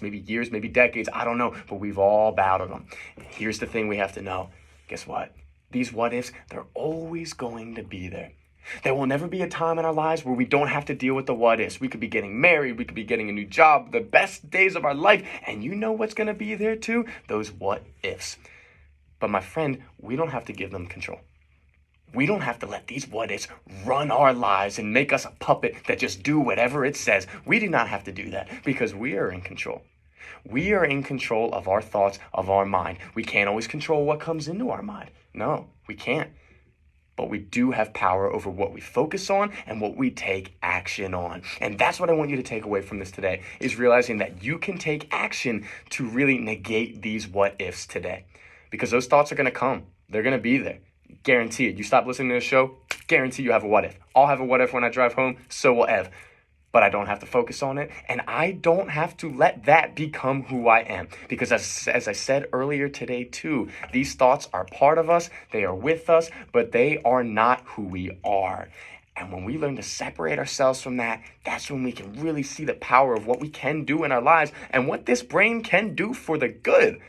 maybe years, maybe decades, I don't know, but we've all battled them. Here's the thing we have to know. Guess what? These what ifs, they're always going to be there. There will never be a time in our lives where we don't have to deal with the what ifs. We could be getting married, we could be getting a new job, the best days of our life, and you know what's going to be there too? Those what ifs. But my friend, we don't have to give them control. We don't have to let these what ifs run our lives and make us a puppet that just do whatever it says. We do not have to do that because we are in control. We are in control of our thoughts, of our mind. We can't always control what comes into our mind. No, we can't. But we do have power over what we focus on and what we take action on. And that's what I want you to take away from this today, is realizing that you can take action to really negate these what ifs today. Because those thoughts are going to come. They're going to be there. Guarantee it. You stop listening to the show, guarantee you have a what if. I'll have a what if when I drive home, so will Ev. But I don't have to focus on it, and I don't have to let that become who I am. Because as I said earlier today too, these thoughts are part of us, they are with us, but they are not who we are. And when we learn to separate ourselves from that, that's when we can really see the power of what we can do in our lives and what this brain can do for the good.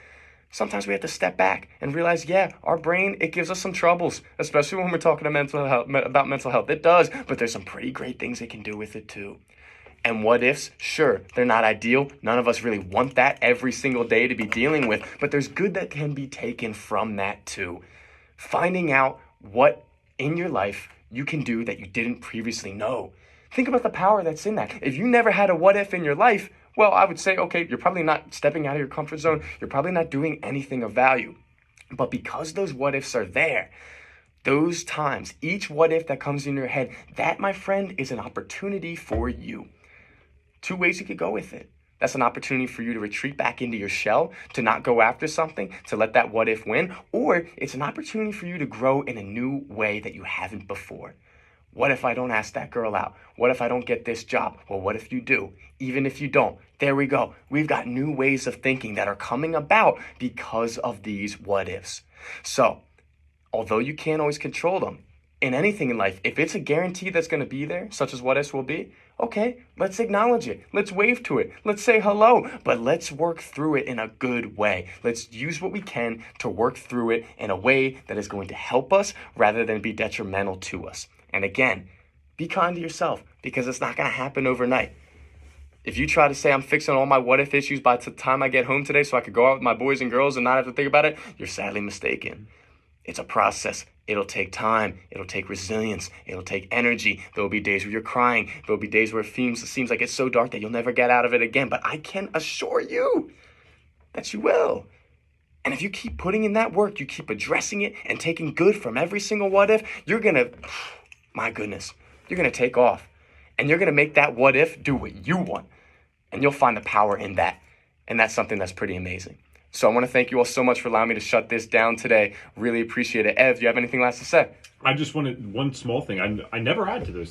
Sometimes we have to step back and realize, yeah, our brain, it gives us some troubles, especially when we're talking about mental health. It does, but there's some pretty great things it can do with it too. And what ifs, sure, they're not ideal. None of us really want that every single day to be dealing with, but there's good that can be taken from that too. Finding out what in your life you can do that you didn't previously know. Think about the power that's in that. If you never had a what if in your life, well, I would say, okay, you're probably not stepping out of your comfort zone. You're probably not doing anything of value. But because those what ifs are there, those times, each what if that comes in your head, that, my friend, is an opportunity for you. Two ways you could go with it. That's an opportunity for you to retreat back into your shell, to not go after something, to let that what if win, or it's an opportunity for you to grow in a new way that you haven't before. What if I don't ask that girl out? What if I don't get this job? Well, what if you do? Even if you don't, there we go. We've got new ways of thinking that are coming about because of these what ifs. So, although you can't always control them, in anything in life, if it's a guarantee that's going to be there, such as what ifs will be, okay, let's acknowledge it. Let's wave to it. Let's say hello, but let's work through it in a good way. Let's use what we can to work through it in a way that is going to help us rather than be detrimental to us. And again, be kind to yourself because it's not going to happen overnight. If you try to say I'm fixing all my what if issues by the time I get home today so I could go out with my boys and girls and not have to think about it, you're sadly mistaken. It's a process. It'll take time. It'll take resilience. It'll take energy. There'll be days where you're crying. There'll be days where it seems like it's so dark that you'll never get out of it again. But I can assure you that you will. And if you keep putting in that work, you keep addressing it and taking good from every single what if, you're going to, my goodness, you're going to take off. And you're going to make that what if do what you want. And you'll find the power in that. And that's something that's pretty amazing. So I want to thank you all so much for allowing me to shut this down today. Really appreciate it. Ev, do you have anything last to say? I just wanted one small thing. I never add to those things.